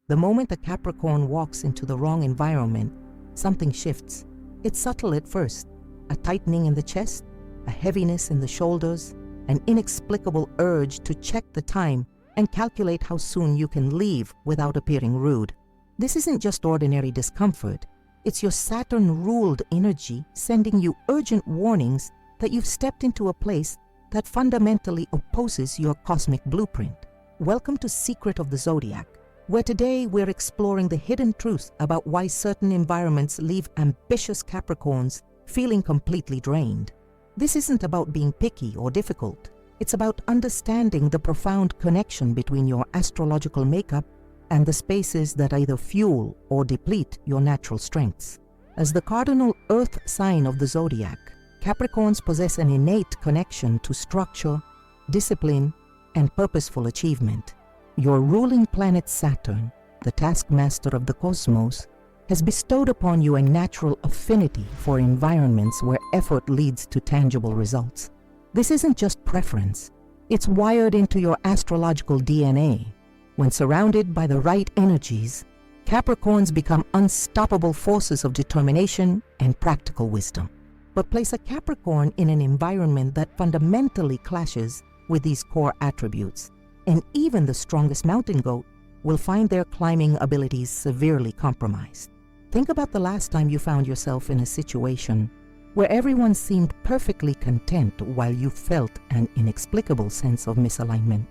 The moment a Capricorn walks into the wrong environment, something shifts. It's subtle at first, a tightening in the chest, a heaviness in the shoulders, an inexplicable urge to check the time and calculate how soon you can leave without appearing rude. This isn't just ordinary discomfort. It's your Saturn-ruled energy sending you urgent warnings that you've stepped into a place that fundamentally opposes your cosmic blueprint. Welcome to Secret of the Zodiac, where today we're exploring the hidden truth about why certain environments leave ambitious Capricorns feeling completely drained. This isn't about being picky or difficult. It's about understanding the profound connection between your astrological makeup and the spaces that either fuel or deplete your natural strengths. As the cardinal earth sign of the zodiac, Capricorns possess an innate connection to structure, discipline, and purposeful achievement. Your ruling planet Saturn, the taskmaster of the cosmos, has bestowed upon you a natural affinity for environments where effort leads to tangible results. This isn't just preference, it's wired into your astrological DNA. When surrounded by the right energies, Capricorns become unstoppable forces of determination and practical wisdom. But place a Capricorn in an environment that fundamentally clashes with these core attributes, and even the strongest mountain goat will find their climbing abilities severely compromised. Think about the last time you found yourself in a situation where everyone seemed perfectly content while you felt an inexplicable sense of misalignment.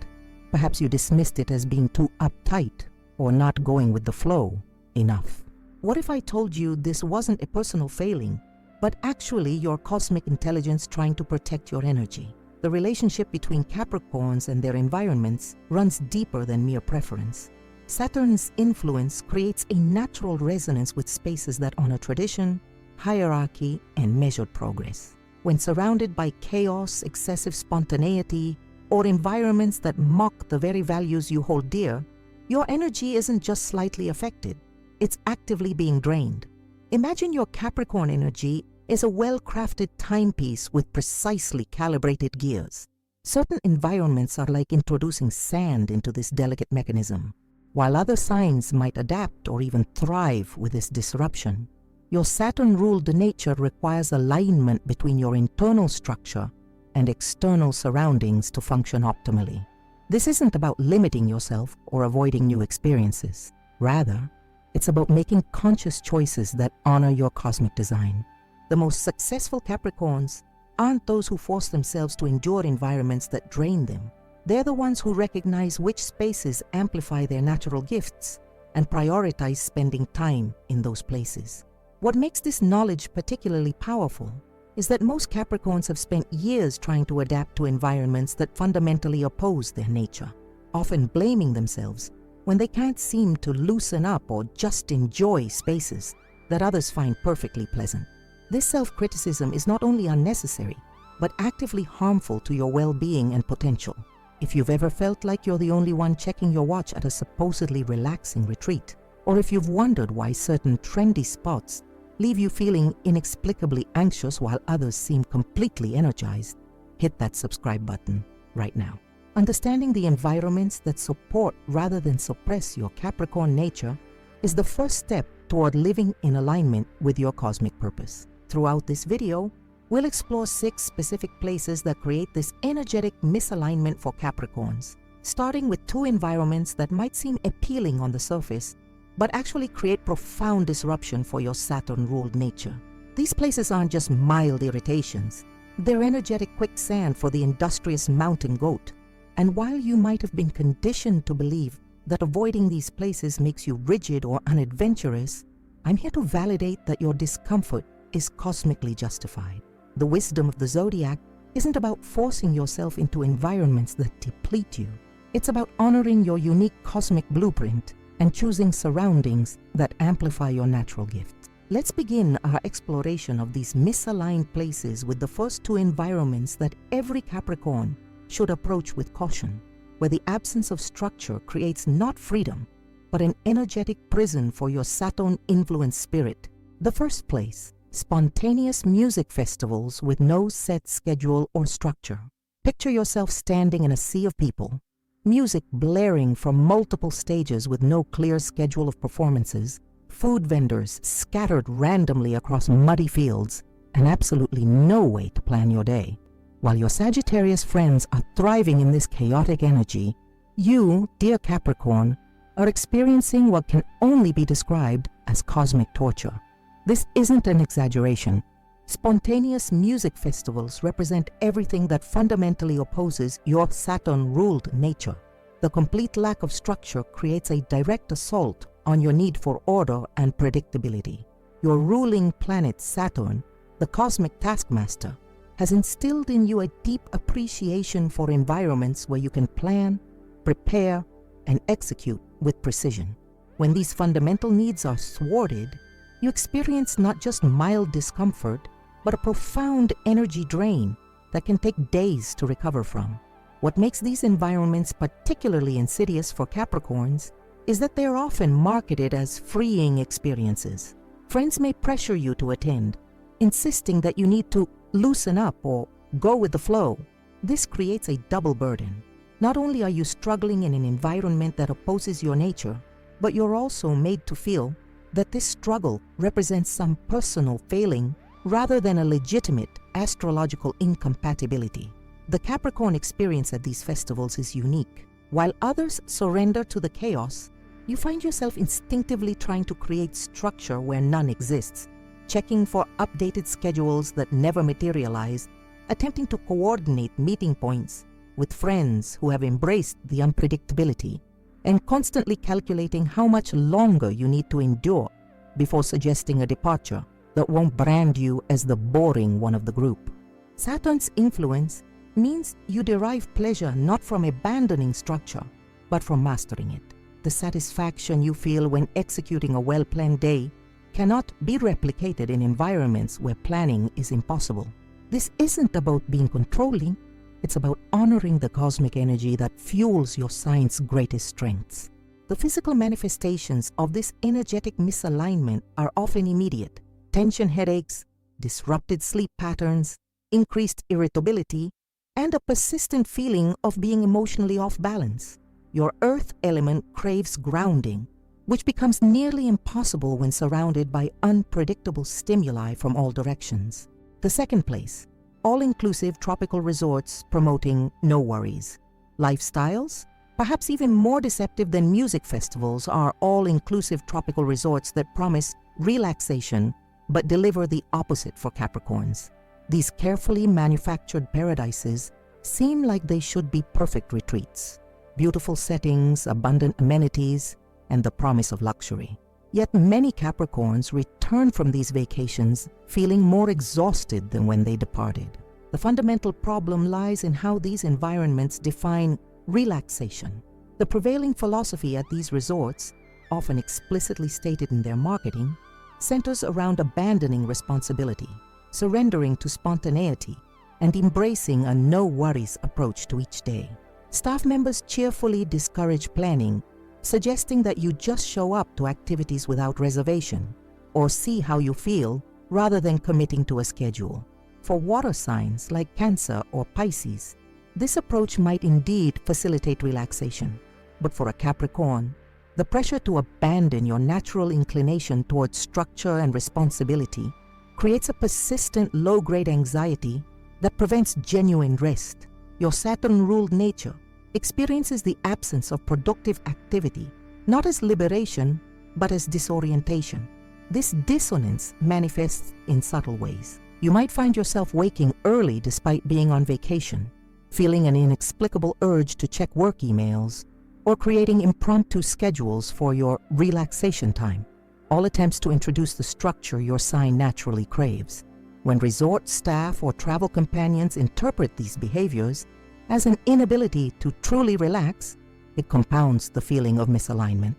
Perhaps you dismissed it as being too uptight or not going with the flow enough. What if I told you this wasn't a personal failing, but actually your cosmic intelligence trying to protect your energy? The relationship between Capricorns and their environments runs deeper than mere preference. Saturn's influence creates a natural resonance with spaces that honor tradition, hierarchy, and measured progress. When surrounded by chaos, excessive spontaneity, or environments that mock the very values you hold dear, your energy isn't just slightly affected, it's actively being drained. Imagine your Capricorn energy is a well-crafted timepiece with precisely calibrated gears. Certain environments are like introducing sand into this delicate mechanism, while other signs might adapt or even thrive with this disruption. Your Saturn-ruled nature requires alignment between your internal structure and external surroundings to function optimally. This isn't about limiting yourself or avoiding new experiences. Rather, it's about making conscious choices that honor your cosmic design. The most successful Capricorns aren't those who force themselves to endure environments that drain them. They're the ones who recognize which spaces amplify their natural gifts and prioritize spending time in those places. What makes this knowledge particularly powerful is that most Capricorns have spent years trying to adapt to environments that fundamentally oppose their nature, often blaming themselves when they can't seem to loosen up or just enjoy spaces that others find perfectly pleasant. This self-criticism is not only unnecessary, but actively harmful to your well-being and potential. If you've ever felt like you're the only one checking your watch at a supposedly relaxing retreat, or if you've wondered why certain trendy spots leave you feeling inexplicably anxious while others seem completely energized, hit that subscribe button right now. Understanding the environments that support rather than suppress your Capricorn nature is the first step toward living in alignment with your cosmic purpose. Throughout this video, we'll explore 6 specific places that create this energetic misalignment for Capricorns, starting with 2 environments that might seem appealing on the surface, but actually create profound disruption for your Saturn-ruled nature. These places aren't just mild irritations, they're energetic quicksand for the industrious mountain goat. And while you might have been conditioned to believe that avoiding these places makes you rigid or unadventurous, I'm here to validate that your discomfort is cosmically justified. The wisdom of the zodiac isn't about forcing yourself into environments that deplete you. It's about honoring your unique cosmic blueprint and choosing surroundings that amplify your natural gifts. Let's begin our exploration of these misaligned places with the first 2 environments that every Capricorn should approach with caution, where the absence of structure creates not freedom, but an energetic prison for your Saturn-influenced spirit. The first place, spontaneous music festivals with no set schedule or structure. Picture yourself standing in a sea of people, music blaring from multiple stages with no clear schedule of performances, food vendors scattered randomly across muddy fields, and absolutely no way to plan your day. While your Sagittarius friends are thriving in this chaotic energy, you, dear Capricorn, are experiencing what can only be described as cosmic torture. This isn't an exaggeration. Spontaneous music festivals represent everything that fundamentally opposes your Saturn-ruled nature. The complete lack of structure creates a direct assault on your need for order and predictability. Your ruling planet Saturn, the cosmic taskmaster, has instilled in you a deep appreciation for environments where you can plan, prepare, and execute with precision. When these fundamental needs are thwarted, you experience not just mild discomfort, but a profound energy drain that can take days to recover from. What makes these environments particularly insidious for Capricorns is that they are often marketed as freeing experiences. Friends may pressure you to attend, insisting that you need to loosen up or go with the flow. This creates a double burden. Not only are you struggling in an environment that opposes your nature, but you're also made to feel that this struggle represents some personal failing rather than a legitimate astrological incompatibility. The Capricorn experience at these festivals is unique. While others surrender to the chaos, you find yourself instinctively trying to create structure where none exists, checking for updated schedules that never materialize, attempting to coordinate meeting points with friends who have embraced the unpredictability, and constantly calculating how much longer you need to endure before suggesting a departure that won't brand you as the boring one of the group. Saturn's influence means you derive pleasure not from abandoning structure, but from mastering it. The satisfaction you feel when executing a well-planned day cannot be replicated in environments where planning is impossible. This isn't about being controlling, it's about honoring the cosmic energy that fuels your sign's greatest strengths. The physical manifestations of this energetic misalignment are often immediate. Tension headaches, disrupted sleep patterns, increased irritability, and a persistent feeling of being emotionally off balance. Your earth element craves grounding, which becomes nearly impossible when surrounded by unpredictable stimuli from all directions. The second place, all-inclusive tropical resorts promoting no worries. Lifestyles, perhaps even more deceptive than music festivals, are all-inclusive tropical resorts that promise relaxation but deliver the opposite for Capricorns. These carefully manufactured paradises seem like they should be perfect retreats. Beautiful settings, abundant amenities, and the promise of luxury. Yet many Capricorns return from these vacations feeling more exhausted than when they departed. The fundamental problem lies in how these environments define relaxation. The prevailing philosophy at these resorts, often explicitly stated in their marketing, centers around abandoning responsibility, surrendering to spontaneity, and embracing a no-worries approach to each day. Staff members cheerfully discourage planning, suggesting that you just show up to activities without reservation, or see how you feel rather than committing to a schedule. For water signs like Cancer or Pisces, this approach might indeed facilitate relaxation. But for a Capricorn, the pressure to abandon your natural inclination towards structure and responsibility creates a persistent low-grade anxiety that prevents genuine rest. Your Saturn-ruled nature experiences the absence of productive activity, not as liberation, but as disorientation. This dissonance manifests in subtle ways. You might find yourself waking early despite being on vacation, feeling an inexplicable urge to check work emails, or creating impromptu schedules for your relaxation time, all attempts to introduce the structure your sign naturally craves. When resort staff or travel companions interpret these behaviors as an inability to truly relax, it compounds the feeling of misalignment.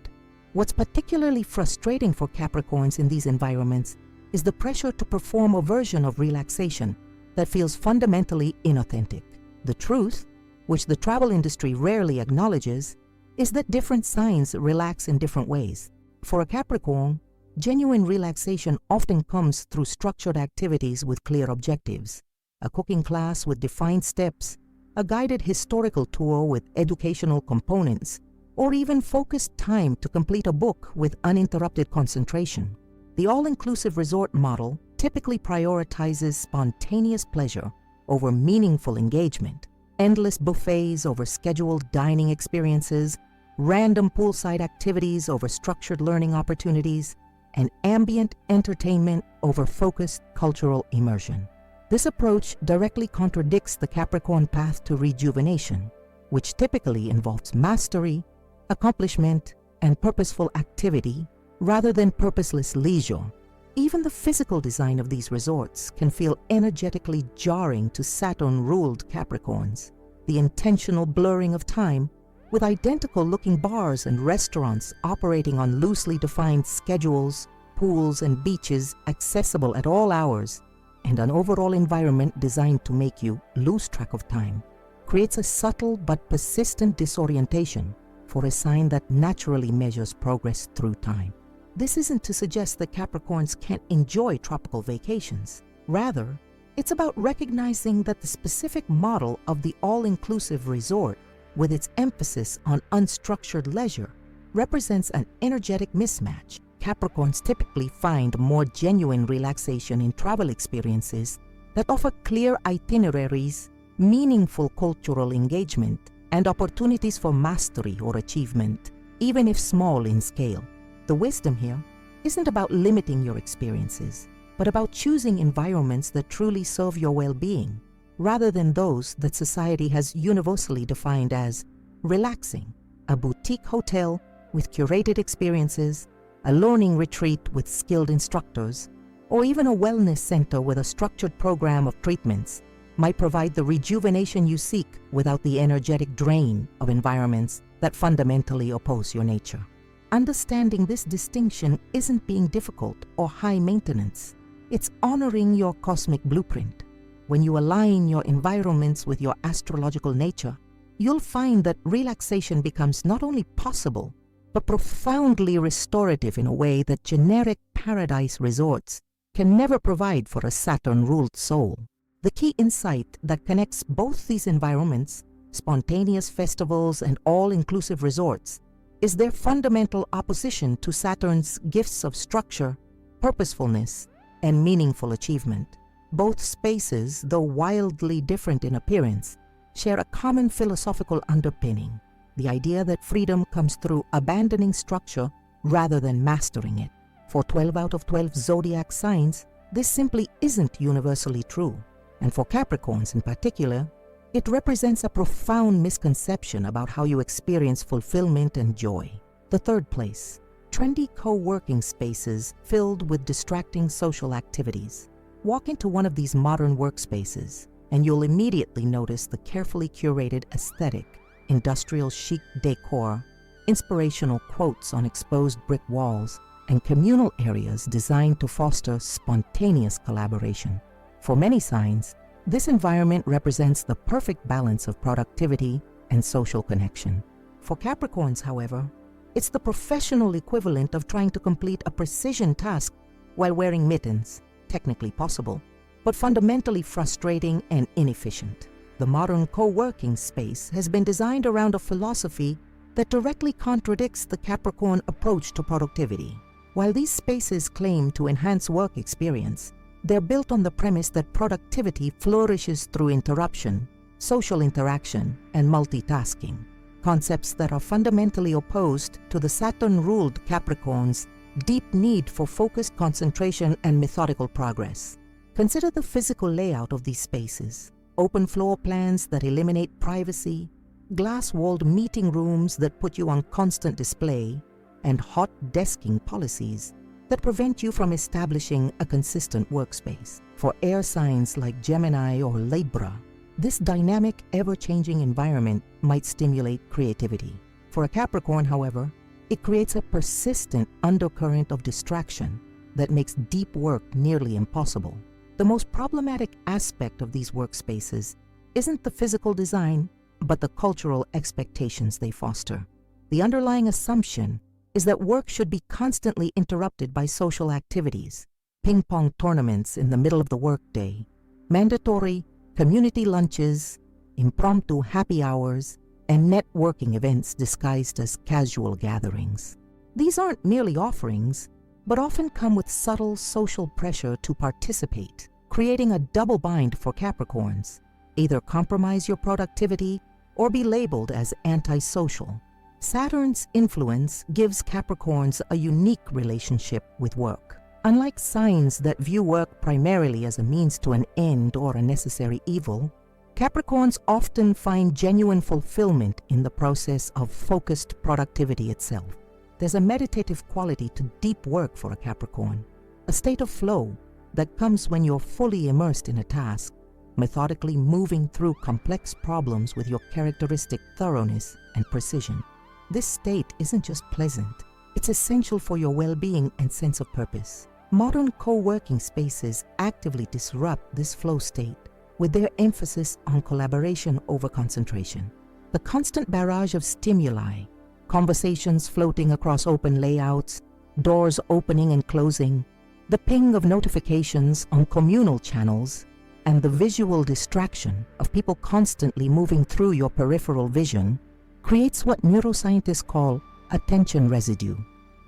What's particularly frustrating for Capricorns in these environments is the pressure to perform a version of relaxation that feels fundamentally inauthentic. The truth, which the travel industry rarely acknowledges, is that different signs relax in different ways. For a Capricorn, genuine relaxation often comes through structured activities with clear objectives. A cooking class with defined steps, a guided historical tour with educational components, or even focused time to complete a book with uninterrupted concentration. The all-inclusive resort model typically prioritizes spontaneous pleasure over meaningful engagement, endless buffets over scheduled dining experiences, random poolside activities over structured learning opportunities, and ambient entertainment over focused cultural immersion. This approach directly contradicts the Capricorn path to rejuvenation, which typically involves mastery, accomplishment, and purposeful activity rather than purposeless leisure. Even the physical design of these resorts can feel energetically jarring to Saturn-ruled Capricorns. The intentional blurring of time, with identical-looking bars and restaurants operating on loosely defined schedules, pools and beaches accessible at all hours, and an overall environment designed to make you lose track of time, creates a subtle but persistent disorientation for a sign that naturally measures progress through time. This isn't to suggest that Capricorns can't enjoy tropical vacations. Rather, it's about recognizing that the specific model of the all-inclusive resort, with its emphasis on unstructured leisure, represents an energetic mismatch. Capricorns typically find more genuine relaxation in travel experiences that offer clear itineraries, meaningful cultural engagement, and opportunities for mastery or achievement, even if small in scale. The wisdom here isn't about limiting your experiences, but about choosing environments that truly serve your well-being, rather than those that society has universally defined as relaxing. A boutique hotel with curated experiences, a learning retreat with skilled instructors, or even a wellness center with a structured program of treatments might provide the rejuvenation you seek without the energetic drain of environments that fundamentally oppose your nature. Understanding this distinction isn't being difficult or high maintenance. It's honoring your cosmic blueprint. When you align your environments with your astrological nature, you'll find that relaxation becomes not only possible, but profoundly restorative in a way that generic paradise resorts can never provide for a Saturn-ruled soul. The key insight that connects both these environments, spontaneous festivals and all-inclusive resorts, is their fundamental opposition to Saturn's gifts of structure, purposefulness, and meaningful achievement. Both spaces, though wildly different in appearance, share a common philosophical underpinning: the idea that freedom comes through abandoning structure rather than mastering it. For 12 out of 12 zodiac signs, this simply isn't universally true, and for Capricorns in particular, it represents a profound misconception about how you experience fulfillment and joy. The third place, trendy co-working spaces filled with distracting social activities. Walk into one of these modern workspaces, and you'll immediately notice the carefully curated aesthetic, industrial chic decor, inspirational quotes on exposed brick walls, and communal areas designed to foster spontaneous collaboration. For many signs, this environment represents the perfect balance of productivity and social connection. For Capricorns, however, it's the professional equivalent of trying to complete a precision task while wearing mittens, technically possible, but fundamentally frustrating and inefficient. The modern co-working space has been designed around a philosophy that directly contradicts the Capricorn approach to productivity. While these spaces claim to enhance work experience, they're built on the premise that productivity flourishes through interruption, social interaction, and multitasking, concepts that are fundamentally opposed to the Saturn-ruled Capricorn's deep need for focused concentration and methodical progress. Consider the physical layout of these spaces: open floor plans that eliminate privacy, glass-walled meeting rooms that put you on constant display, and hot desking policies that prevent you from establishing a consistent workspace. For air signs like Gemini or Libra, this dynamic, ever-changing environment might stimulate creativity. For a Capricorn, however, it creates a persistent undercurrent of distraction that makes deep work nearly impossible. The most problematic aspect of these workspaces isn't the physical design, but the cultural expectations they foster. The underlying assumption is that work should be constantly interrupted by social activities, ping-pong tournaments in the middle of the workday, mandatory community lunches, impromptu happy hours, and networking events disguised as casual gatherings. These aren't merely offerings, but often come with subtle social pressure to participate, creating a double bind for Capricorns: either compromise your productivity or be labeled as antisocial. Saturn's influence gives Capricorns a unique relationship with work. Unlike signs that view work primarily as a means to an end or a necessary evil, Capricorns often find genuine fulfillment in the process of focused productivity itself. There's a meditative quality to deep work for a Capricorn, a state of flow that comes when you're fully immersed in a task, methodically moving through complex problems with your characteristic thoroughness and precision. This state isn't just pleasant, it's essential for your well-being and sense of purpose. Modern co-working spaces actively disrupt this flow state with their emphasis on collaboration over concentration. The constant barrage of stimuli, conversations floating across open layouts, doors opening and closing, the ping of notifications on communal channels, and the visual distraction of people constantly moving through your peripheral vision creates what neuroscientists call attention residue.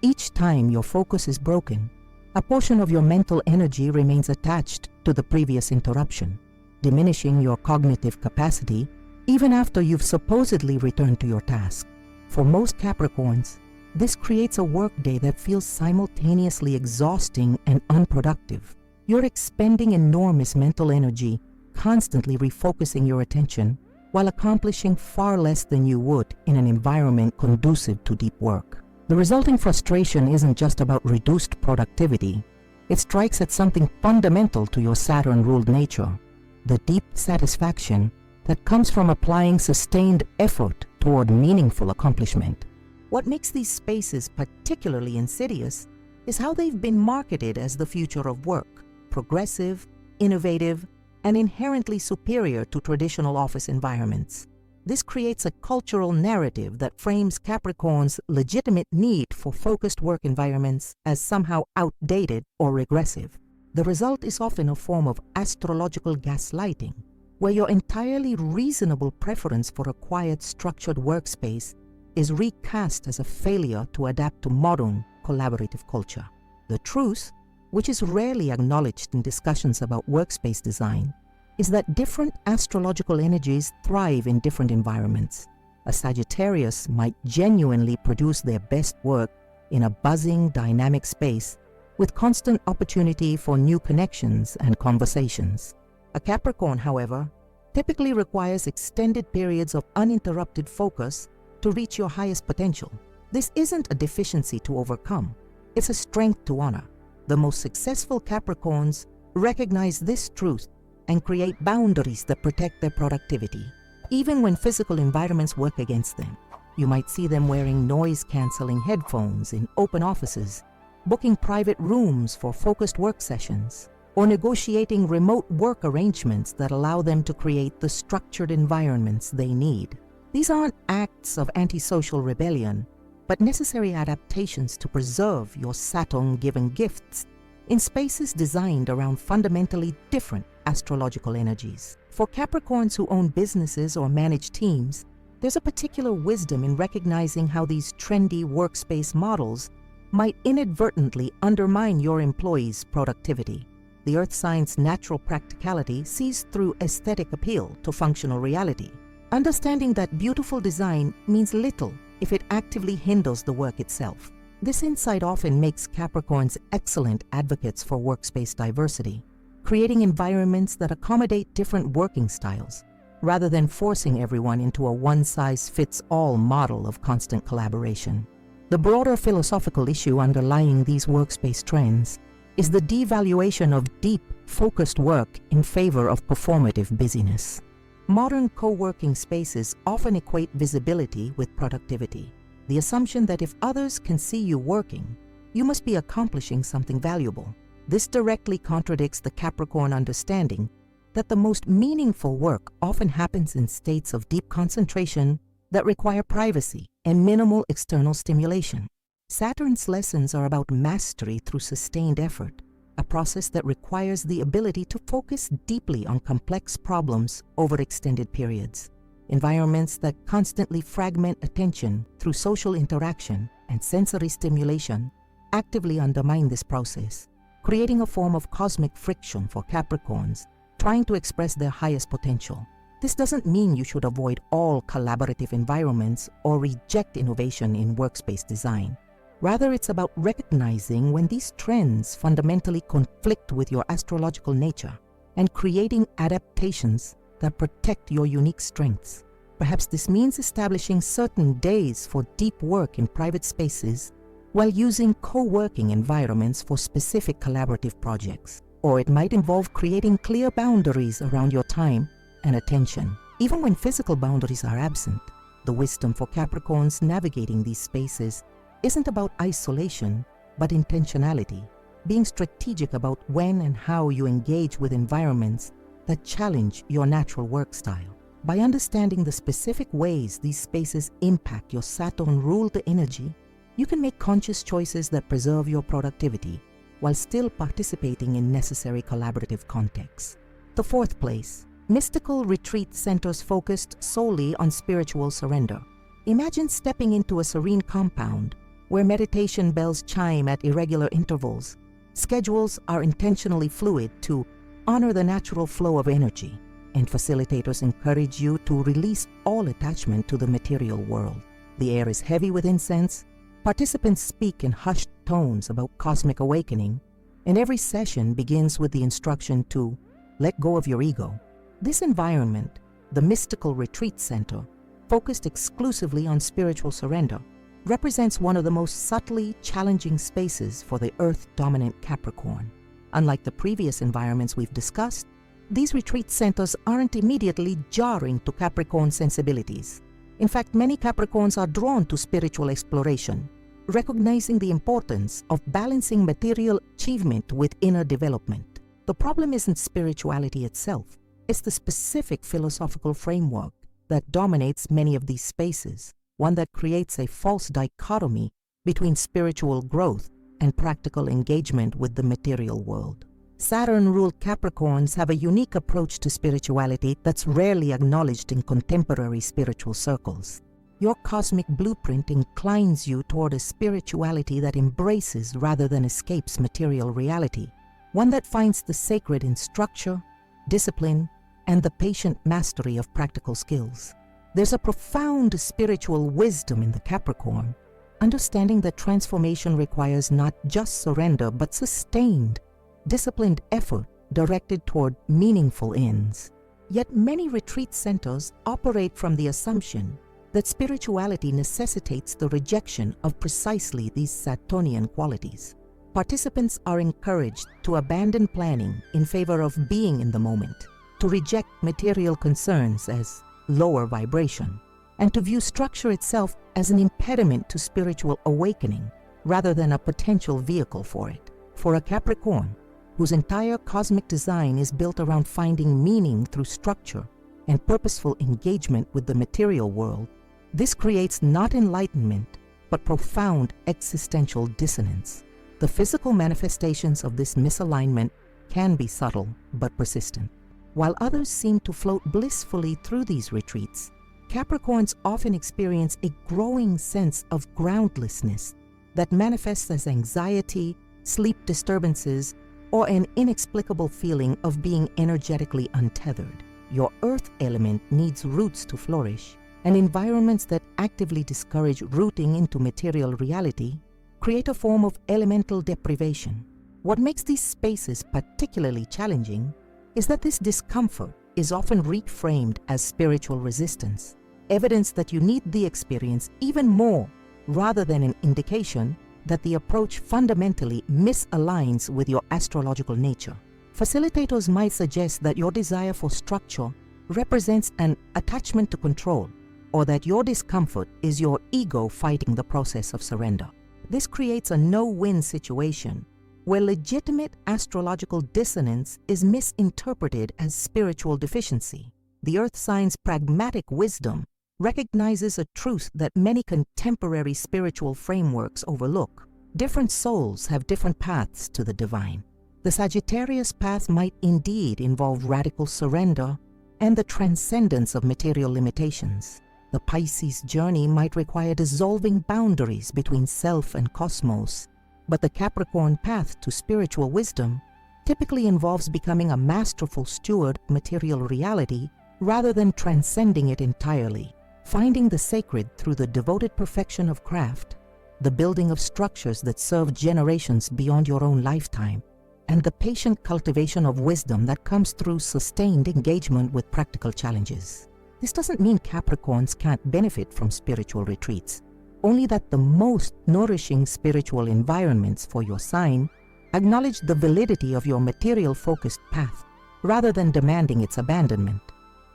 Each time your focus is broken, a portion of your mental energy remains attached to the previous interruption, diminishing your cognitive capacity even after you've supposedly returned to your task. For most Capricorns, this creates a workday that feels simultaneously exhausting and unproductive. You're expending enormous mental energy, constantly refocusing your attention, while accomplishing far less than you would in an environment conducive to deep work. The resulting frustration isn't just about reduced productivity. It strikes at something fundamental to your Saturn-ruled nature: the deep satisfaction that comes from applying sustained effort toward meaningful accomplishment. What makes these spaces particularly insidious is how they've been marketed as the future of work: progressive, innovative, and inherently superior to traditional office environments. This creates a cultural narrative that frames Capricorn's legitimate need for focused work environments as somehow outdated or regressive. The result is often a form of astrological gaslighting, where your entirely reasonable preference for a quiet, structured workspace is recast as a failure to adapt to modern, collaborative culture. The truth, which is rarely acknowledged in discussions about workspace design, is that different astrological energies thrive in different environments. A Sagittarius might genuinely produce their best work in a buzzing, dynamic space with constant opportunity for new connections and conversations. A Capricorn, however, typically requires extended periods of uninterrupted focus to reach your highest potential. This isn't a deficiency to overcome, it's a strength to honor. The most successful Capricorns recognize this truth and create boundaries that protect their productivity, even when physical environments work against them. You might see them wearing noise-canceling headphones in open offices, booking private rooms for focused work sessions, or negotiating remote work arrangements that allow them to create the structured environments they need. These aren't acts of antisocial rebellion, but necessary adaptations to preserve your Saturn-given gifts in spaces designed around fundamentally different astrological energies. For Capricorns who own businesses or manage teams, there's a particular wisdom in recognizing how these trendy workspace models might inadvertently undermine your employees' productivity. The Earth sign's natural practicality sees through aesthetic appeal to functional reality, understanding that beautiful design means little if it actively hinders the work itself. This insight often makes Capricorns excellent advocates for workspace diversity, creating environments that accommodate different working styles, rather than forcing everyone into a one-size-fits-all model of constant collaboration. The broader philosophical issue underlying these workspace trends is the devaluation of deep, focused work in favor of performative busyness. Modern co-working spaces often equate visibility with productivity, the assumption that if others can see you working, you must be accomplishing something valuable. This directly contradicts the Capricorn understanding that the most meaningful work often happens in states of deep concentration that require privacy and minimal external stimulation. Saturn's lessons are about mastery through sustained effort, a process that requires the ability to focus deeply on complex problems over extended periods. Environments that constantly fragment attention through social interaction and sensory stimulation actively undermine this process, creating a form of cosmic friction for Capricorns trying to express their highest potential. This doesn't mean you should avoid all collaborative environments or reject innovation in workspace design. Rather, it's about recognizing when these trends fundamentally conflict with your astrological nature and creating adaptations that protect your unique strengths. Perhaps this means establishing certain days for deep work in private spaces while using co-working environments for specific collaborative projects. Or it might involve creating clear boundaries around your time and attention. Even when physical boundaries are absent, the wisdom for Capricorns navigating these spaces isn't about isolation, but intentionality, being strategic about when and how you engage with environments that challenge your natural work style. By understanding the specific ways these spaces impact your Saturn-ruled energy, you can make conscious choices that preserve your productivity while still participating in necessary collaborative contexts. The fourth place, mystical retreat centers focused solely on spiritual surrender. Imagine stepping into a serene compound where meditation bells chime at irregular intervals. Schedules are intentionally fluid to honor the natural flow of energy, and facilitators encourage you to release all attachment to the material world. The air is heavy with incense. Participants speak in hushed tones about cosmic awakening, and every session begins with the instruction to let go of your ego. This environment, the mystical retreat center, focused exclusively on spiritual surrender, represents one of the most subtly challenging spaces for the Earth-dominant Capricorn. Unlike the previous environments we've discussed, these retreat centers aren't immediately jarring to Capricorn sensibilities. In fact, many Capricorns are drawn to spiritual exploration, recognizing the importance of balancing material achievement with inner development. The problem isn't spirituality itself, it's the specific philosophical framework that dominates many of these spaces, one that creates a false dichotomy between spiritual growth and practical engagement with the material world. Saturn-ruled Capricorns have a unique approach to spirituality that's rarely acknowledged in contemporary spiritual circles. Your cosmic blueprint inclines you toward a spirituality that embraces rather than escapes material reality, one that finds the sacred in structure, discipline, and the patient mastery of practical skills. There's a profound spiritual wisdom in the Capricorn, understanding that transformation requires not just surrender but sustained, disciplined effort directed toward meaningful ends. Yet many retreat centers operate from the assumption that spirituality necessitates the rejection of precisely these Saturnian qualities. Participants are encouraged to abandon planning in favor of being in the moment, to reject material concerns as lower vibration, and to view structure itself as an impediment to spiritual awakening rather than a potential vehicle for it. For a Capricorn, whose entire cosmic design is built around finding meaning through structure and purposeful engagement with the material world, this creates not enlightenment, but profound existential dissonance. The physical manifestations of this misalignment can be subtle but persistent. While others seem to float blissfully through these retreats, Capricorns often experience a growing sense of groundlessness that manifests as anxiety, sleep disturbances, or an inexplicable feeling of being energetically untethered. Your earth element needs roots to flourish, and environments that actively discourage rooting into material reality create a form of elemental deprivation. What makes these spaces particularly challenging is that this discomfort is often reframed as spiritual resistance, evidence that you need the experience even more rather than an indication that the approach fundamentally misaligns with your astrological nature. Facilitators might suggest that your desire for structure represents an attachment to control, or that your discomfort is your ego fighting the process of surrender. This creates a no-win situation where legitimate astrological dissonance is misinterpreted as spiritual deficiency. The Earth sign's pragmatic wisdom recognizes a truth that many contemporary spiritual frameworks overlook. Different souls have different paths to the divine. The The Sagittarius path might indeed involve radical surrender and the transcendence of material limitations. The Pisces journey might require dissolving boundaries between self and cosmos, but the Capricorn path to spiritual wisdom typically involves becoming a masterful steward of material reality rather than transcending it entirely, finding the sacred through the devoted perfection of craft, the building of structures that serve generations beyond your own lifetime, and the patient cultivation of wisdom that comes through sustained engagement with practical challenges. This doesn't mean Capricorns can't benefit from spiritual retreats, only that the most nourishing spiritual environments for your sign acknowledge the validity of your material-focused path rather than demanding its abandonment.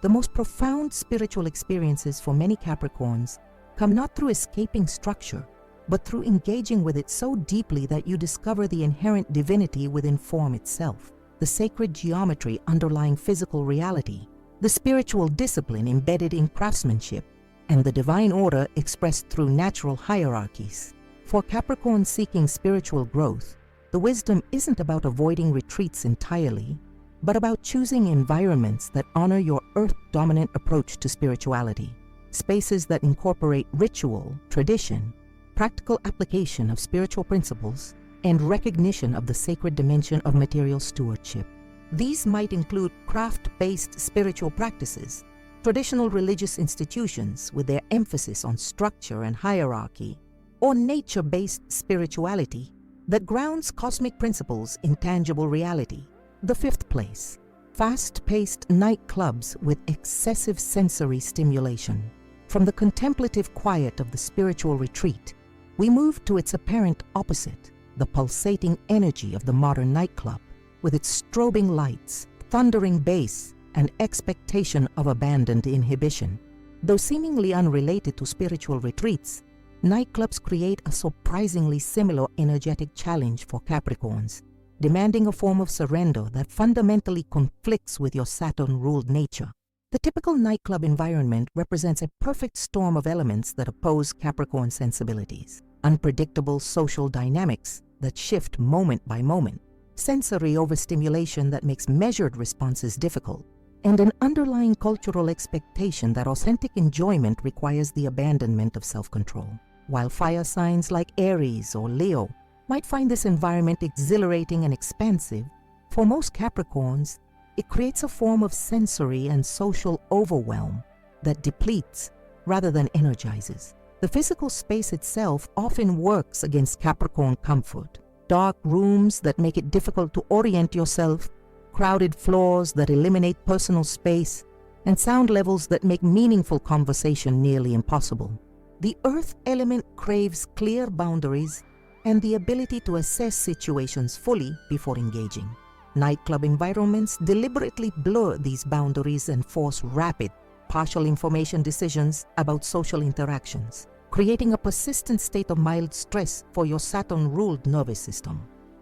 The most profound spiritual experiences for many Capricorns come not through escaping structure, but through engaging with it so deeply that you discover the inherent divinity within form itself, the sacred geometry underlying physical reality, the spiritual discipline embedded in craftsmanship, and the divine order expressed through natural hierarchies. For Capricorns seeking spiritual growth, the wisdom isn't about avoiding retreats entirely, but about choosing environments that honor your earth-dominant approach to spirituality, spaces that incorporate ritual, tradition, practical application of spiritual principles, and recognition of the sacred dimension of material stewardship. These might include craft-based spiritual practices, traditional religious institutions with their emphasis on structure and hierarchy, or nature-based spirituality that grounds cosmic principles in tangible reality. The fifth place, fast-paced nightclubs with excessive sensory stimulation. From the contemplative quiet of the spiritual retreat, we move to its apparent opposite, the pulsating energy of the modern nightclub, with its strobing lights, thundering bass, and expectation of abandoned inhibition. Though seemingly unrelated to spiritual retreats, nightclubs create a surprisingly similar energetic challenge for Capricorns, demanding a form of surrender that fundamentally conflicts with your Saturn-ruled nature. The typical nightclub environment represents a perfect storm of elements that oppose Capricorn sensibilities, unpredictable social dynamics that shift moment by moment, sensory overstimulation that makes measured responses difficult, and an underlying cultural expectation that authentic enjoyment requires the abandonment of self-control. While fire signs like Aries or Leo might find this environment exhilarating and expansive, for most Capricorns, it creates a form of sensory and social overwhelm that depletes rather than energizes. The physical space itself often works against Capricorn comfort. Dark rooms that make it difficult to orient yourself, crowded floors that eliminate personal space, and sound levels that make meaningful conversation nearly impossible. The earth element craves clear boundaries and the ability to assess situations fully before engaging. Nightclub environments deliberately blur these boundaries and force rapid, partial information decisions about social interactions, creating a persistent state of mild stress for your Saturn-ruled nervous system.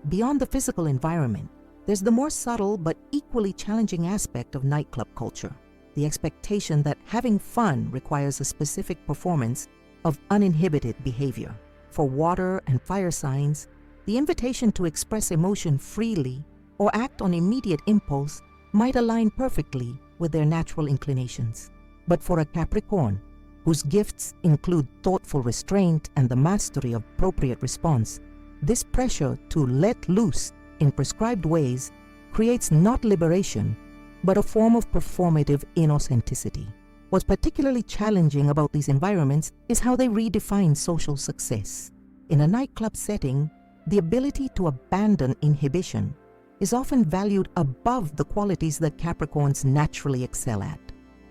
Beyond the physical environment, there's the more subtle but equally challenging aspect of nightclub culture, the expectation that having fun requires a specific performance of uninhibited behavior. For water and fire signs, the invitation to express emotion freely or act on immediate impulse might align perfectly with their natural inclinations. But for a Capricorn, whose gifts include thoughtful restraint and the mastery of appropriate response, this pressure to let loose in prescribed ways creates not liberation, but a form of performative inauthenticity. What's particularly challenging about these environments is how they redefine social success. In a nightclub setting, the ability to abandon inhibition is often valued above the qualities that Capricorns naturally excel at: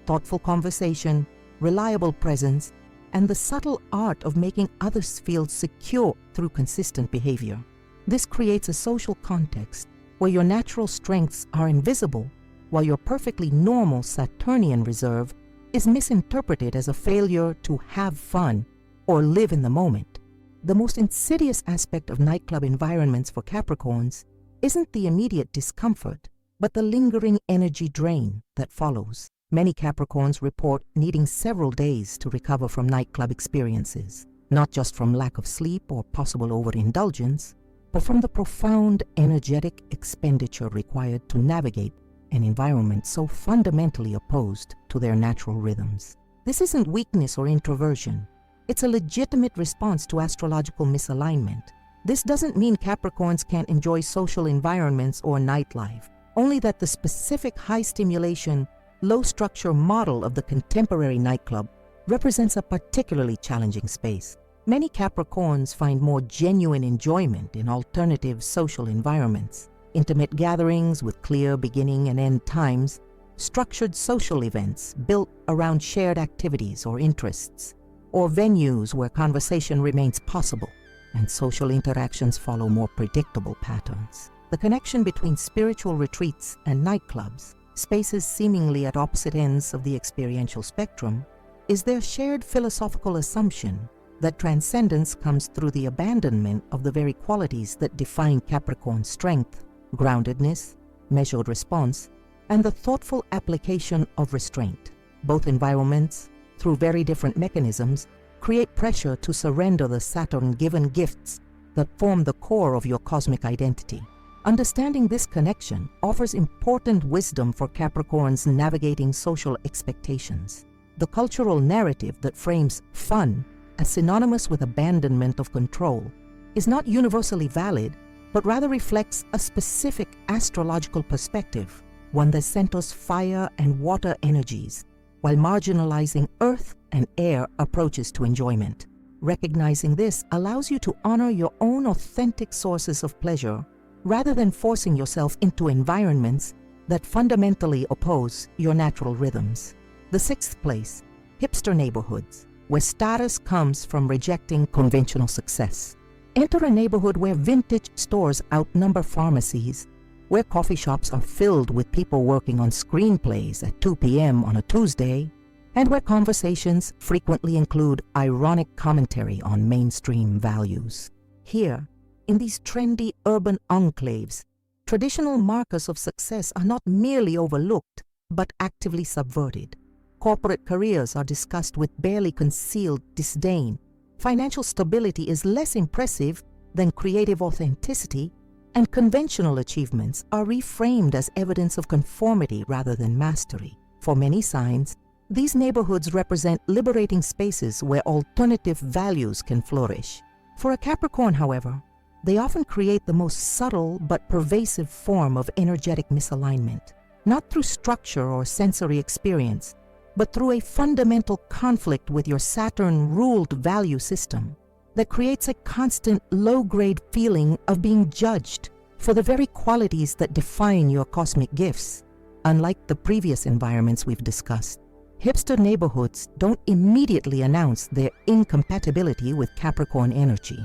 thoughtful conversation, reliable presence, and the subtle art of making others feel secure through consistent behavior. This creates a social context where your natural strengths are invisible, while your perfectly normal Saturnian reserve is misinterpreted as a failure to have fun or live in the moment. The most insidious aspect of nightclub environments for Capricorns isn't the immediate discomfort, but the lingering energy drain that follows. Many Capricorns report needing several days to recover from nightclub experiences, not just from lack of sleep or possible overindulgence, but from the profound energetic expenditure required to navigate an environment so fundamentally opposed to their natural rhythms. This isn't weakness or introversion. It's a legitimate response to astrological misalignment. This doesn't mean Capricorns can't enjoy social environments or nightlife, only that the specific high-stimulation, low-structure model of the contemporary nightclub represents a particularly challenging space. Many Capricorns find more genuine enjoyment in alternative social environments, intimate gatherings with clear beginning and end times, structured social events built around shared activities or interests, or venues where conversation remains possible and social interactions follow more predictable patterns. The connection between spiritual retreats and nightclubs, spaces seemingly at opposite ends of the experiential spectrum, is their shared philosophical assumption that transcendence comes through the abandonment of the very qualities that define Capricorn strength, groundedness, measured response, and the thoughtful application of restraint. Both environments, through very different mechanisms, create pressure to surrender the Saturn-given gifts that form the core of your cosmic identity. Understanding this connection offers important wisdom for Capricorns navigating social expectations. The cultural narrative that frames fun as synonymous with abandonment of control is not universally valid, but rather reflects a specific astrological perspective, one that centers fire and water energies, while marginalizing earth and air approaches to enjoyment. Recognizing this allows you to honor your own authentic sources of pleasure rather than forcing yourself into environments that fundamentally oppose your natural rhythms. The sixth place, hipster neighborhoods, where status comes from rejecting conventional success. Enter a neighborhood where vintage stores outnumber pharmacies, where coffee shops are filled with people working on screenplays at 2 p.m. on a Tuesday, and where conversations frequently include ironic commentary on mainstream values. Here, in these trendy urban enclaves, traditional markers of success are not merely overlooked, but actively subverted. Corporate careers are discussed with barely concealed disdain. Financial stability is less impressive than creative authenticity, and conventional achievements are reframed as evidence of conformity rather than mastery. For many signs, these neighborhoods represent liberating spaces where alternative values can flourish. For a Capricorn, however, they often create the most subtle but pervasive form of energetic misalignment, not through structure or sensory experience, but through a fundamental conflict with your Saturn-ruled value system that creates a constant low-grade feeling of being judged for the very qualities that define your cosmic gifts. Unlike the previous environments we've discussed, hipster neighborhoods don't immediately announce their incompatibility with Capricorn energy.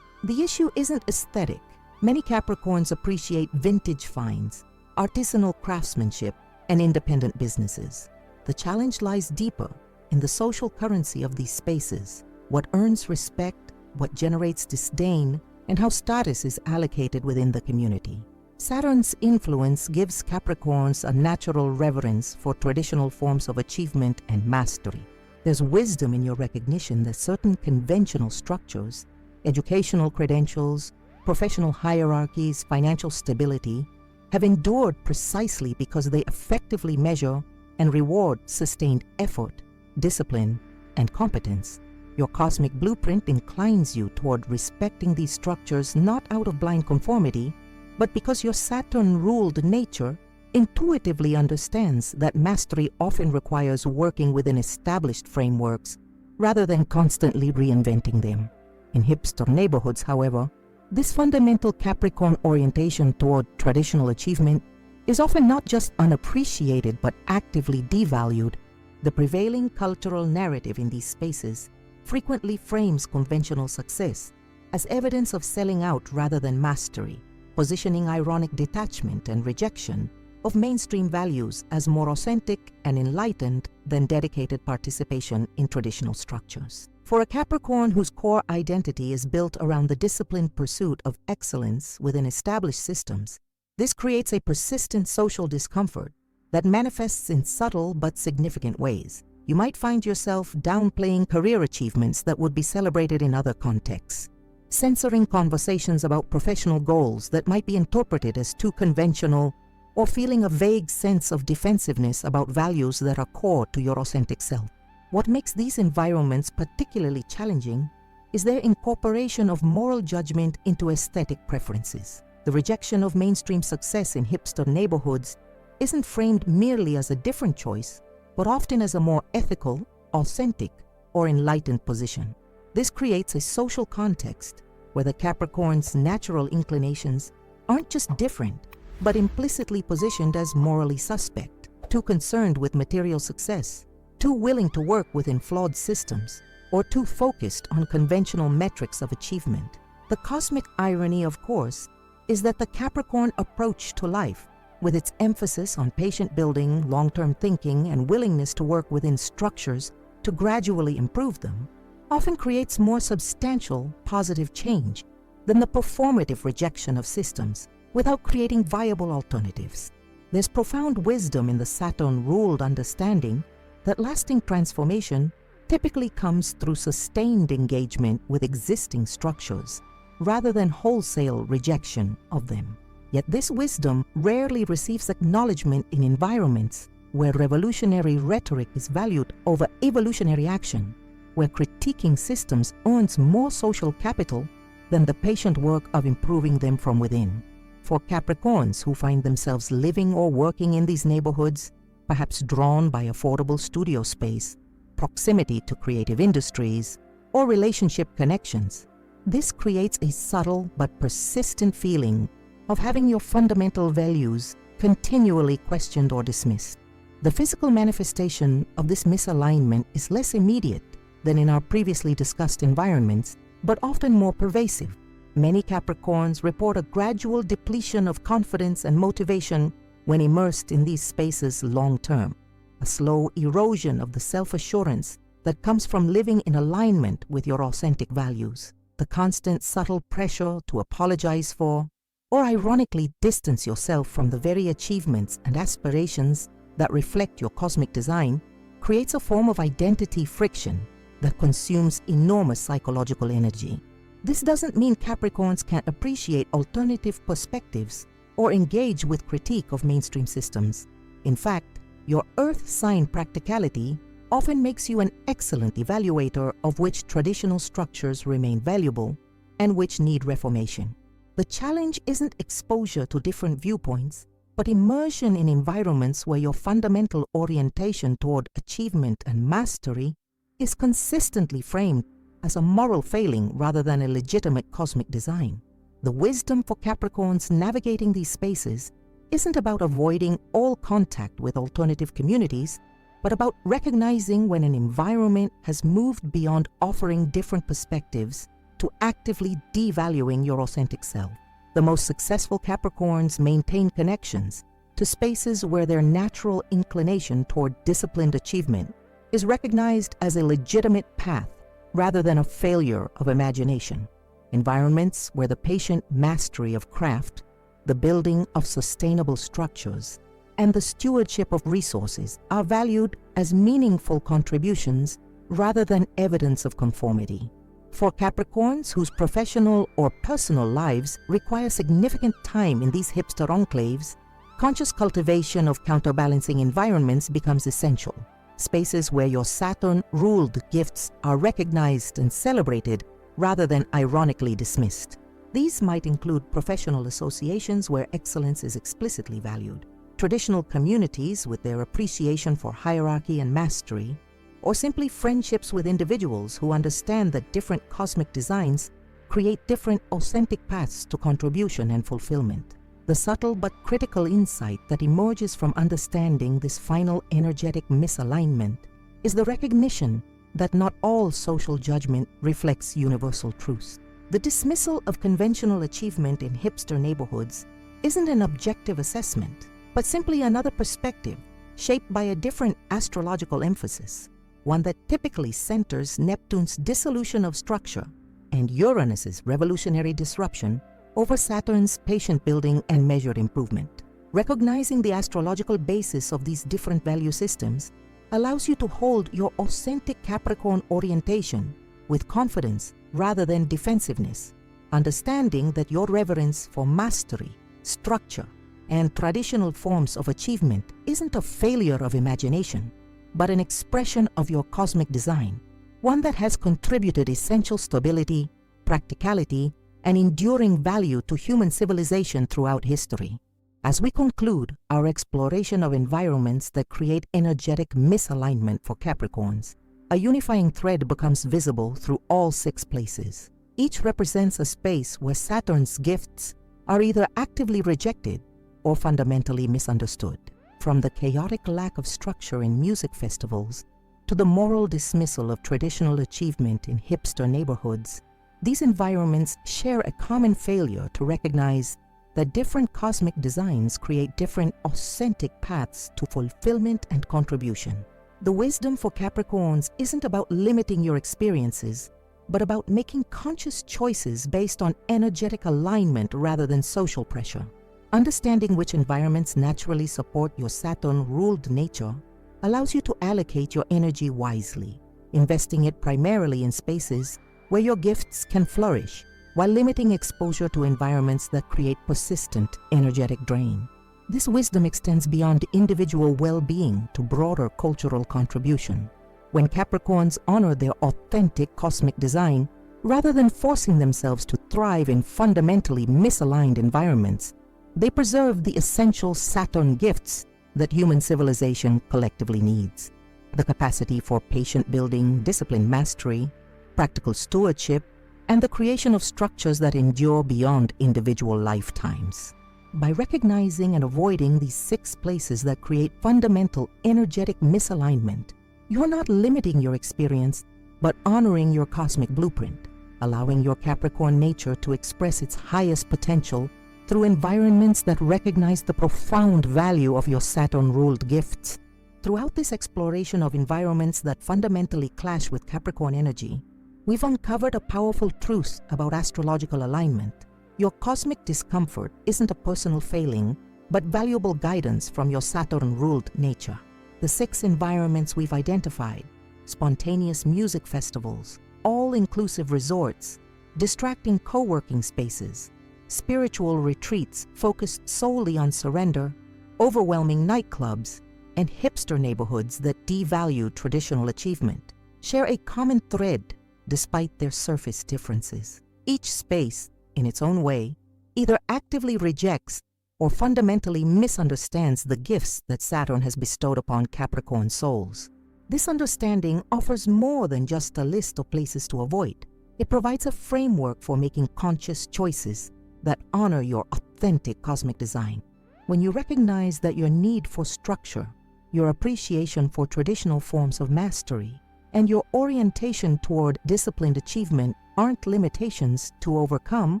The issue isn't aesthetic. Many Capricorns appreciate vintage finds, artisanal craftsmanship, and independent businesses. The challenge lies deeper in the social currency of these spaces, what earns respect, what generates disdain, and how status is allocated within the community. Saturn's influence gives Capricorns a natural reverence for traditional forms of achievement and mastery. There's wisdom in your recognition that certain conventional structures, educational credentials, professional hierarchies, financial stability, have endured precisely because they effectively measure and reward sustained effort, discipline, and competence. Your cosmic blueprint inclines you toward respecting these structures not out of blind conformity, but because your Saturn-ruled nature intuitively understands that mastery often requires working within established frameworks rather than constantly reinventing them. In hipster neighborhoods, however, this fundamental Capricorn orientation toward traditional achievement is often not just unappreciated but actively devalued. The prevailing cultural narrative in these spaces frequently frames conventional success as evidence of selling out rather than mastery, positioning ironic detachment and rejection of mainstream values as more authentic and enlightened than dedicated participation in traditional structures. For a Capricorn whose core identity is built around the disciplined pursuit of excellence within established systems, this creates a persistent social discomfort that manifests in subtle but significant ways. You might find yourself downplaying career achievements that would be celebrated in other contexts, censoring conversations about professional goals that might be interpreted as too conventional, or feeling a vague sense of defensiveness about values that are core to your authentic self. What makes these environments particularly challenging is their incorporation of moral judgment into aesthetic preferences. The rejection of mainstream success in hipster neighborhoods isn't framed merely as a different choice, but often as a more ethical, authentic, or enlightened position. This creates a social context where the Capricorn's natural inclinations aren't just different, but implicitly positioned as morally suspect, too concerned with material success, too willing to work within flawed systems, or too focused on conventional metrics of achievement. The cosmic irony, of course, is that the Capricorn approach to life, with its emphasis on patient building, long-term thinking, and willingness to work within structures to gradually improve them, often creates more substantial, positive change than the performative rejection of systems without creating viable alternatives. There's profound wisdom in the Saturn-ruled understanding that lasting transformation typically comes through sustained engagement with existing structures, rather than wholesale rejection of them. Yet this wisdom rarely receives acknowledgement in environments where revolutionary rhetoric is valued over evolutionary action, where critiquing systems earns more social capital than the patient work of improving them from within. For Capricorns who find themselves living or working in these neighborhoods, perhaps drawn by affordable studio space, proximity to creative industries, or relationship connections, this creates a subtle but persistent feeling of having your fundamental values continually questioned or dismissed. The physical manifestation of this misalignment is less immediate than in our previously discussed environments, but often more pervasive. Many Capricorns report a gradual depletion of confidence and motivation when immersed in these spaces long-term, a slow erosion of the self-assurance that comes from living in alignment with your authentic values. The constant subtle pressure to apologize for, or ironically distance yourself from the very achievements and aspirations that reflect your cosmic design, creates a form of identity friction that consumes enormous psychological energy. This doesn't mean Capricorns can't appreciate alternative perspectives or engage with critique of mainstream systems. In fact, your Earth sign practicality often makes you an excellent evaluator of which traditional structures remain valuable and which need reformation. The challenge isn't exposure to different viewpoints, but immersion in environments where your fundamental orientation toward achievement and mastery is consistently framed as a moral failing rather than a legitimate cosmic design. The wisdom for Capricorns navigating these spaces isn't about avoiding all contact with alternative communities, but about recognizing when an environment has moved beyond offering different perspectives to actively devaluing your authentic self. The most successful Capricorns maintain connections to spaces where their natural inclination toward disciplined achievement is recognized as a legitimate path rather than a failure of imagination. Environments where the patient mastery of craft, the building of sustainable structures, and the stewardship of resources are valued as meaningful contributions rather than evidence of conformity. For Capricorns whose professional or personal lives require significant time in these hipster enclaves, conscious cultivation of counterbalancing environments becomes essential. Spaces where your Saturn-ruled gifts are recognized and celebrated rather than ironically dismissed. These might include professional associations where excellence is explicitly valued, traditional communities with their appreciation for hierarchy and mastery, or simply friendships with individuals who understand that different cosmic designs create different authentic paths to contribution and fulfillment. The subtle but critical insight that emerges from understanding this final energetic misalignment is the recognition that not all social judgment reflects universal truths. The dismissal of conventional achievement in hipster neighborhoods isn't an objective assessment, but simply another perspective shaped by a different astrological emphasis, one that typically centers Neptune's dissolution of structure and Uranus's revolutionary disruption over Saturn's patient building and measured improvement. Recognizing the astrological basis of these different value systems allows you to hold your authentic Capricorn orientation with confidence rather than defensiveness, understanding that your reverence for mastery, structure, and traditional forms of achievement isn't a failure of imagination, but an expression of your cosmic design, one that has contributed essential stability, practicality, and enduring value to human civilization throughout history. As we conclude our exploration of environments that create energetic misalignment for Capricorns, a unifying thread becomes visible through all 6 places. Each represents a space where Saturn's gifts are either actively rejected or fundamentally misunderstood. From the chaotic lack of structure in music festivals to the moral dismissal of traditional achievement in hipster neighborhoods, these environments share a common failure to recognize that different cosmic designs create different authentic paths to fulfillment and contribution. The wisdom for Capricorns isn't about limiting your experiences, but about making conscious choices based on energetic alignment rather than social pressure. Understanding which environments naturally support your Saturn-ruled nature allows you to allocate your energy wisely, investing it primarily in spaces where your gifts can flourish, while limiting exposure to environments that create persistent energetic drain. This wisdom extends beyond individual well-being to broader cultural contribution. When Capricorns honor their authentic cosmic design, rather than forcing themselves to thrive in fundamentally misaligned environments, they preserve the essential Saturn gifts that human civilization collectively needs: the capacity for patient building, disciplined mastery, practical stewardship, and the creation of structures that endure beyond individual lifetimes. By recognizing and avoiding these 6 places that create fundamental energetic misalignment, you're not limiting your experience, but honoring your cosmic blueprint, allowing your Capricorn nature to express its highest potential through environments that recognize the profound value of your Saturn-ruled gifts. Throughout this exploration of environments that fundamentally clash with Capricorn energy, we've uncovered a powerful truth about astrological alignment. Your cosmic discomfort isn't a personal failing, but valuable guidance from your Saturn-ruled nature. The 6 environments we've identified: spontaneous music festivals, all-inclusive resorts, distracting co-working spaces, spiritual retreats focused solely on surrender, overwhelming nightclubs, and hipster neighborhoods that devalue traditional achievement, share a common thread despite their surface differences. Each space, in its own way, either actively rejects or fundamentally misunderstands the gifts that Saturn has bestowed upon Capricorn souls. This understanding offers more than just a list of places to avoid. It provides a framework for making conscious choices that honor your authentic cosmic design. When you recognize that your need for structure, your appreciation for traditional forms of mastery, and your orientation toward disciplined achievement aren't limitations to overcome,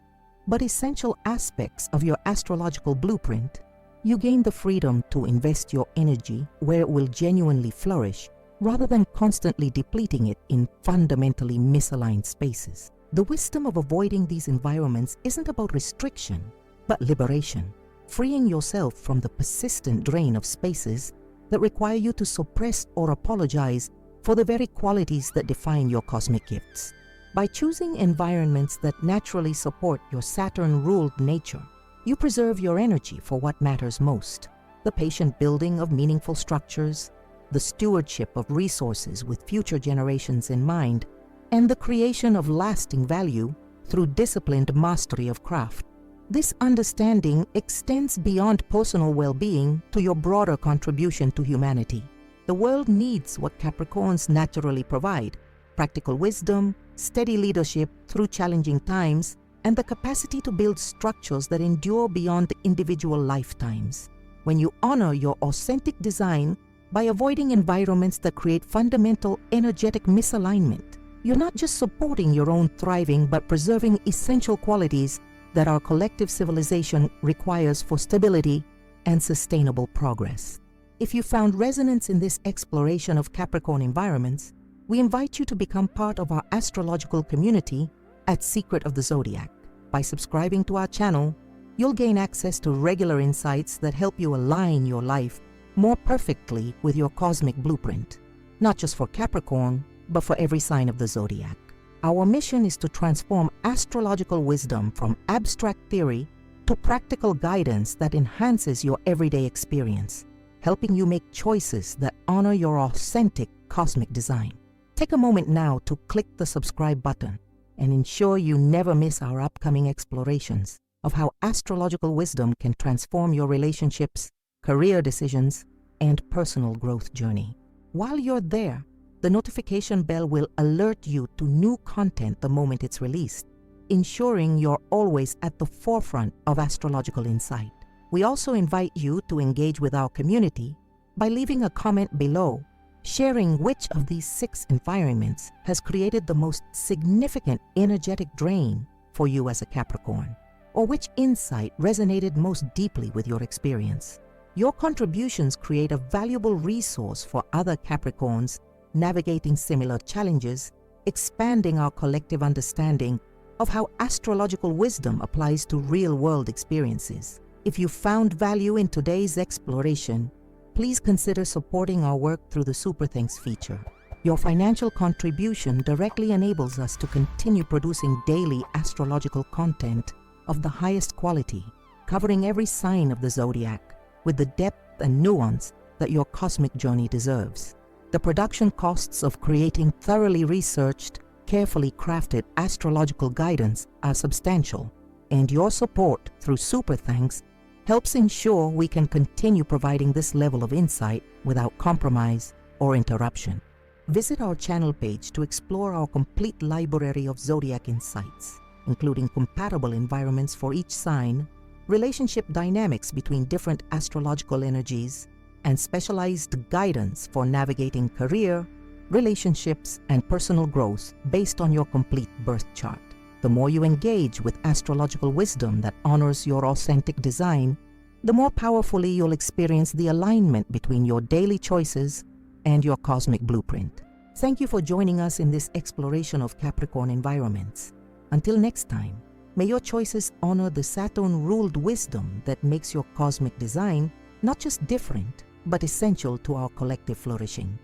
but essential aspects of your astrological blueprint, you gain the freedom to invest your energy where it will genuinely flourish, rather than constantly depleting it in fundamentally misaligned spaces. The wisdom of avoiding these environments isn't about restriction, but liberation, freeing yourself from the persistent drain of spaces that require you to suppress or apologize for the very qualities that define your cosmic gifts. By choosing environments that naturally support your Saturn-ruled nature, you preserve your energy for what matters most: the patient building of meaningful structures, the stewardship of resources with future generations in mind, and the creation of lasting value through disciplined mastery of craft. This understanding extends beyond personal well-being to your broader contribution to humanity. The world needs what Capricorns naturally provide: practical wisdom, steady leadership through challenging times, and the capacity to build structures that endure beyond individual lifetimes. When you honor your authentic design by avoiding environments that create fundamental energetic misalignment, you're not just supporting your own thriving, but preserving essential qualities that our collective civilization requires for stability and sustainable progress. If you found resonance in this exploration of Capricorn environments, we invite you to become part of our astrological community at Secret of the Zodiac. By subscribing to our channel, you'll gain access to regular insights that help you align your life more perfectly with your cosmic blueprint, not just for Capricorn, but for every sign of the Zodiac. Our mission is to transform astrological wisdom from abstract theory to practical guidance that enhances your everyday experience, helping you make choices that honor your authentic cosmic design. Take a moment now to click the subscribe button and ensure you never miss our upcoming explorations of how astrological wisdom can transform your relationships, career decisions, and personal growth journey. While you're there, the notification bell will alert you to new content the moment it's released, ensuring you're always at the forefront of astrological insight. We also invite you to engage with our community by leaving a comment below, sharing which of these 6 environments has created the most significant energetic drain for you as a Capricorn, or which insight resonated most deeply with your experience. Your contributions create a valuable resource for other Capricorns navigating similar challenges, expanding our collective understanding of how astrological wisdom applies to real-world experiences. If you found value in today's exploration, please consider supporting our work through the Super Thanks feature. Your financial contribution directly enables us to continue producing daily astrological content of the highest quality, covering every sign of the zodiac with the depth and nuance that your cosmic journey deserves. The production costs of creating thoroughly researched, carefully crafted astrological guidance are substantial, and your support through Super Thanks helps ensure we can continue providing this level of insight without compromise or interruption. Visit our channel page to explore our complete library of zodiac insights, including compatible environments for each sign, relationship dynamics between different astrological energies, and specialized guidance for navigating career, relationships, and personal growth based on your complete birth chart. The more you engage with astrological wisdom that honors your authentic design, the more powerfully you'll experience the alignment between your daily choices and your cosmic blueprint. Thank you for joining us in this exploration of Capricorn environments. Until next time, may your choices honor the Saturn-ruled wisdom that makes your cosmic design not just different, but essential to our collective flourishing.